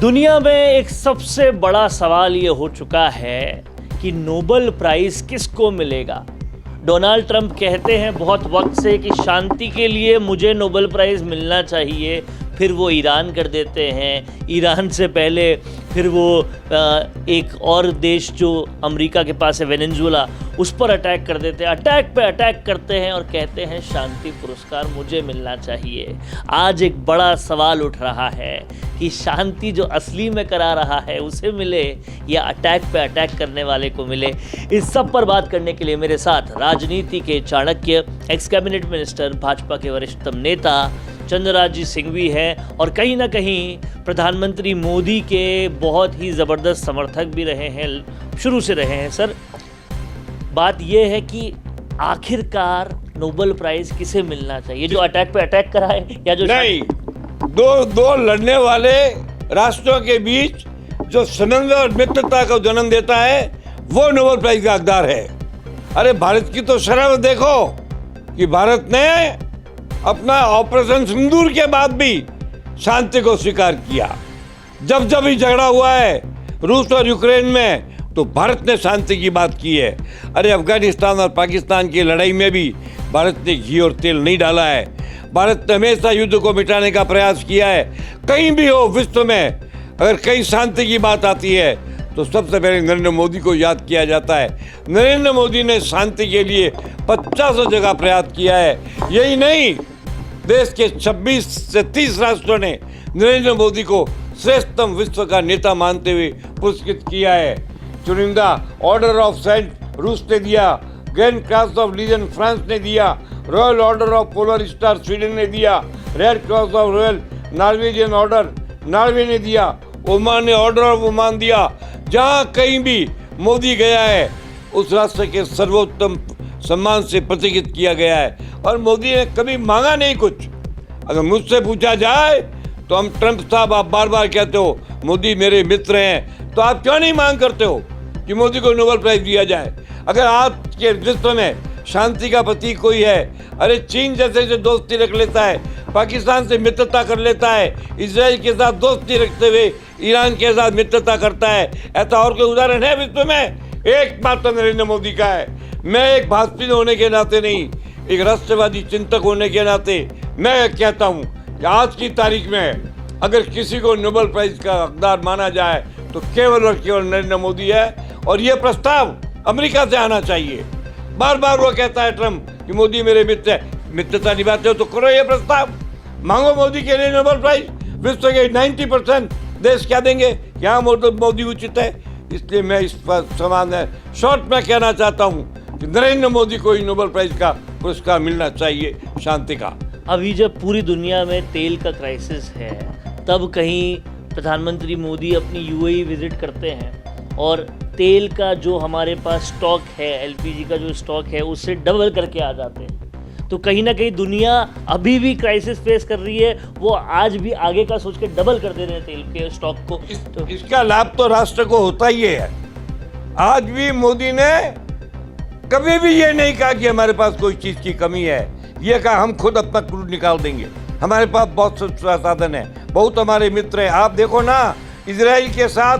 दुनिया में एक सबसे बड़ा सवाल ये हो चुका है कि नोबेल प्राइज किसको मिलेगा। डोनाल्ड ट्रंप कहते हैं बहुत वक्त से कि शांति के लिए मुझे नोबेल प्राइज़ मिलना चाहिए, फिर वो ईरान कर देते हैं। ईरान से पहले फिर वो एक और देश जो अमेरिका के पास है वेनेजुएला, उस पर अटैक कर देते हैं। अटैक पे अटैक करते हैं और कहते हैं शांति पुरस्कार मुझे मिलना चाहिए। आज एक बड़ा सवाल उठ रहा है कि शांति जो असली में करा रहा है उसे मिले या अटैक पे अटैक करने वाले को मिले। इस सब पर बात करने के लिए मेरे साथ राजनीति के Chanakya, x cabinet minister, Bhajpa के वरिष्ठतम नेता चंद्रराज सिंघवी हैं और कहीं ना कहीं प्रधानमंत्री मोदी के बहुत ही ज़बरदस्त समर्थक भी रहे हैं, शुरू से रहे हैं। सर, बात यह है कि आखिरकार नोबेल प्राइज़ किसे मिलना चाहिए, जो अटैक पे अटैक कराए या जो नहीं? दो लड़ने वाले राष्ट्रों के बीच जो संबंध और मित्रता को जन्म देता है वो नोबेल प्राइज का हकदार है। अरे भारत की तो शर्म देखो कि भारत ने अपना ऑपरेशन सिंदूर के बाद भी शांति को स्वीकार किया। जब जब भी झगड़ा हुआ है रूस और यूक्रेन में तो भारत ने शांति की बात की है। अरे अफगानिस्तान और पाकिस्तान की लड़ाई में भी भारत ने घी और तेल नहीं डाला है। भारत ने हमेशा युद्ध को मिटाने का प्रयास किया है। कहीं भी हो विश्व में अगर कहीं शांति की बात आती है तो सबसे पहले नरेंद्र मोदी को याद किया जाता है। नरेंद्र मोदी ने शांति के लिए 50 जगह प्रयास किया है। यही नहीं, देश के 26 से 30 राष्ट्रों ने नरेंद्र मोदी को श्रेष्ठतम विश्व का नेता मानते हुए पुरस्कृत किया है। चुनिंदा ऑर्डर ऑफ सेंट रूस ने दिया, grand cross of legion France ने दिया, royal order of polar star Sweden ने दिया, red cross of royal Norwegian order Norway ने दिया, ओमान ने ऑर्डर ऑफ ओमान दिया। जहाँ कहीं भी मोदी गया है उस राष्ट्र के सर्वोत्तम सम्मान से प्रतिष्ठित किया गया है और मोदी ने कभी मांगा नहीं कुछ। अगर मुझसे पूछा जाए तो हम ट्रंप साहब, आप बार बार कहते हो मोदी मेरे मित्र हैं, तो आप क्यों नहीं मांग करते हो कि मोदी को नोबेल प्राइज दिया जाए? अगर आज के विश्व में शांति का प्रतीक कोई है, अरे चीन जैसे जो दोस्ती रख लेता है, पाकिस्तान से मित्रता कर लेता है, इजराइल के साथ दोस्ती रखते हुए ईरान के साथ मित्रता करता है, ऐसा और कोई उदाहरण है विश्व में? एक बात तो नरेंद्र मोदी का है। मैं एक भाजपी होने के नाते नहीं, एक राष्ट्रवादी चिंतक होने के नाते मैं कहता हूँ कि आज की तारीख में अगर किसी को नोबेल प्राइज का हकदार माना जाए तो केवल और केवल नरेंद्र मोदी है। और ये प्रस्ताव अमेरिका से आना चाहिए। बार बार वो कहता है ट्रंप कि मोदी मेरे मित्र है, मित्रता निभाते हो तो करो ये प्रस्ताव, मांगो मोदी के लिए नोबेल प्राइज। विश्व के 90% देश क्या देंगे? क्या मोदी उचित है? इसलिए मैं इस पर सवाल शॉर्ट में कहना चाहता हूँ कि नरेंद्र मोदी को ही नोबेल प्राइज का पुरस्कार मिलना चाहिए शांति का। अभी जब पूरी दुनिया में तेल का क्राइसिस है, तब कहीं प्रधानमंत्री मोदी अपनी यूएई विजिट करते हैं और तेल का जो हमारे पास स्टॉक है, एलपीजी का जो स्टॉक है, उससे डबल करके आ जाते हैं। तो कहीं ना कहीं दुनिया अभी भी क्राइसिस फेस कर रही है, वो आज भी आगे का सोच के डबल कर दे रहे हैं तेल के स्टॉक को। इसका लाभ तो राष्ट्र को होता ही है। आज भी मोदी ने कभी भी ये नहीं कहा कि हमारे पास कोई चीज़ की कमी है। ये कहा हम खुद अपना क्रूड निकाल देंगे, हमारे पास बहुत साधन है, बहुत हमारे मित्र हैं। आप देखो ना, इजराइल के साथ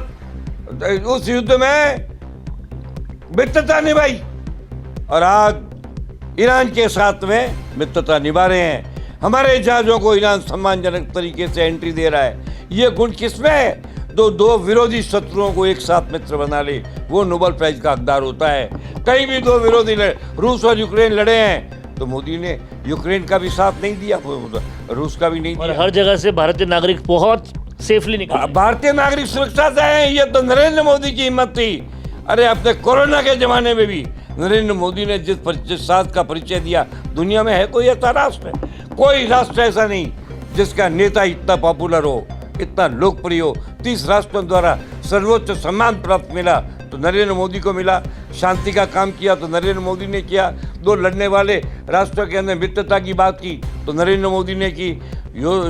उस युद्ध में मित्रता निभाई और आज ईरान के साथ में मित्रता निभा रहे हैं। हमारे जहाजों को ईरान सम्मानजनक तरीके से एंट्री दे रहा है। ये गुण किसमें है? दो विरोधी शत्रुओं को एक साथ मित्र बना ले, वो नोबेल प्राइज का हकदार होता है। कहीं भी दो विरोधी रूस और यूक्रेन लड़े हैं तो मोदी ने यूक्रेन का भी साथ नहीं दिया, रूस का भी नहीं दिया। और हर जगह से भारतीय नागरिक बहुत सेफली निकले। भारतीय नागरिक सुरक्षा से हैं, ये तो नरेंद्र मोदी की हिम्मत थी। अरे अपने कोरोना के जमाने में भी नरेंद्र मोदी ने जिस साथ का परिचय दिया, दुनिया में है कोई ऐसा राष्ट्र? कोई राष्ट्र ऐसा नहीं जिसका नेता इतना पॉपुलर हो, इतना लोकप्रिय हो, 30 राष्ट्रों द्वारा सर्वोच्च सम्मान प्राप्त मिला तो नरेंद्र मोदी को मिला। शांति का काम किया तो नरेंद्र मोदी ने किया। दो लड़ने वाले राष्ट्रों के अंदर मित्रता की बात की तो नरेंद्र मोदी ने की।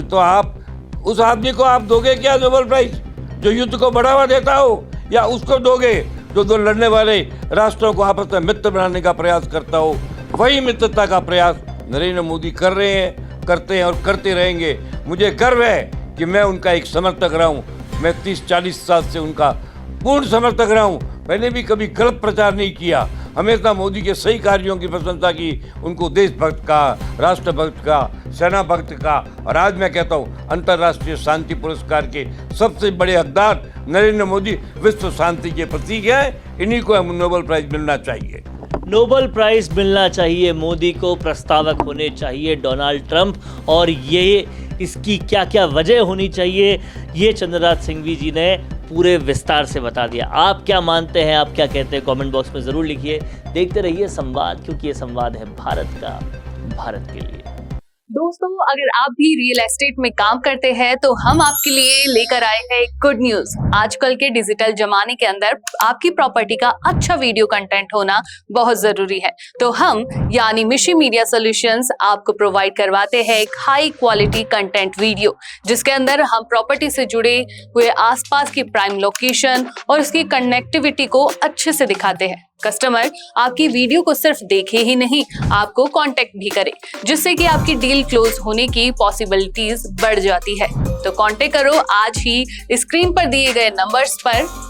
तो आप उस आदमी को आप दोगे क्या नोबेल प्राइज जो युद्ध को बढ़ावा देता हो, या उसको दोगे जो दो लड़ने वाले राष्ट्रों को आपस में मित्र बनाने का प्रयास करता हो? वही मित्रता का प्रयास नरेंद्र मोदी कर रहे हैं, करते हैं और करते रहेंगे। मुझे गर्व है कि मैं उनका एक समर्थक रहा हूँ। मैं 30-40 साल से उनका पूर्ण समर्थक रहा हूँ। मैंने भी कभी गलत प्रचार नहीं किया, हमेशा मोदी के सही कार्यों की प्रशंसा की, उनको देशभक्त का, राष्ट्रभक्त का, सेना भक्त का, और आज मैं कहता हूँ अंतर्राष्ट्रीय शांति पुरस्कार के सबसे बड़े हकदार नरेंद्र मोदी विश्व शांति के प्रतीक हैं। इन्हीं को नोबेल प्राइज मिलना चाहिए। नोबेल प्राइज मिलना चाहिए मोदी को, प्रस्तावक होने चाहिए डोनाल्ड ट्रंप, और ये इसकी क्या क्या वजह होनी चाहिए ये चंद्रराज सिंघवी जी ने पूरे विस्तार से बता दिया। आप क्या मानते हैं, आप क्या कहते हैं, कमेंट बॉक्स में ज़रूर लिखिए। देखते रहिए संवाद, क्योंकि ये संवाद है भारत का, भारत के लिए। दोस्तों, अगर आप भी रियल एस्टेट में काम करते हैं तो हम आपके लिए लेकर आए हैं एक गुड न्यूज। आजकल के डिजिटल जमाने के अंदर आपकी प्रॉपर्टी का अच्छा वीडियो कंटेंट होना बहुत जरूरी है। तो हम यानी मिशी मीडिया सॉल्यूशंस आपको प्रोवाइड करवाते हैं एक हाई क्वालिटी कंटेंट वीडियो, जिसके अंदर हम प्रॉपर्टी से जुड़े हुए आसपास की प्राइम लोकेशन और उसकी कनेक्टिविटी को अच्छे से दिखाते हैं। कस्टमर आपकी वीडियो को सिर्फ देखे ही नहीं, आपको कांटेक्ट भी करे, जिससे कि आपकी डील क्लोज होने की पॉसिबिलिटीज बढ़ जाती है। तो कांटेक्ट करो आज ही स्क्रीन पर दिए गए नंबर्स पर।